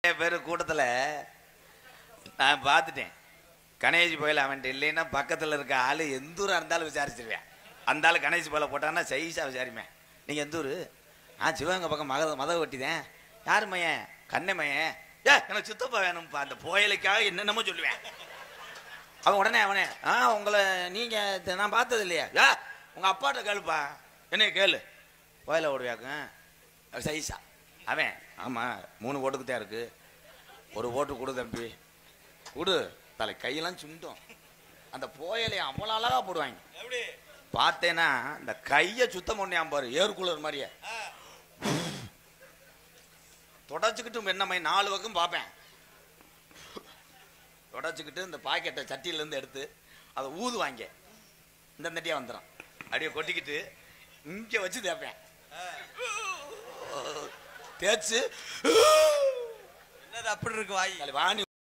பேர் கூட்டத்தில் நான் பார்த்துட்டேன். கணேஷ் போயில அவன்ட்டு இல்லைன்னா பக்கத்தில் இருக்க ஆள் எந்த ஊராக இருந்தாலும் விசாரிச்சிருவேன். அந்த ஆள் கணேஷ் போயில போட்டான்னா சைஸாக விசாரிப்பேன். நீங்கள் எந்த ஊர்? சிவகங்கை பக்கம் மத வெட்டிதேன். யார் மையன்? கண்ணை மையன். எனக்கு சித்தப்பா வேணும்ப்பா. அந்த புயலுக்காக என்னென்னமோ சொல்லுவேன். அவன் உடனே உங்களை நீங்கள் நான் பார்த்தது இல்லையா? உங்கள் அப்பாட்ட கேளுப்பா. என்ன கேளு. புயலை ஓடுவியாக்கும் சைஸா. அவன் ஆமாம் 3 ஓட்டுக்கு தான் இருக்கு. ஒரு ஓட்டு கொடு தம்பி கொடு. தலை கையெல்லாம் சுண்டும். அந்த புயலையை அவ்வளோ அழகா போடுவாங்க. பார்த்தேன்னா இந்த கையை சுத்தம் பண்ணியாம் பாரு. ஏர் கூலர் மாதிரியே தொடச்சிக்கிட்டு என்ன 4 பக்கம் பார்ப்பேன். தொடச்சிக்கிட்டு இந்த பாக்கெட்டை சட்டியிலேருந்து எடுத்து அதை ஊதுவாங்க. இந்த தட்டியாக வந்துடும். அப்படியே கொட்டிக்கிட்டு இங்கே வச்சு தேப்பேன். தேய்ச்சு அப்படி இருக்கு வாய். வாணி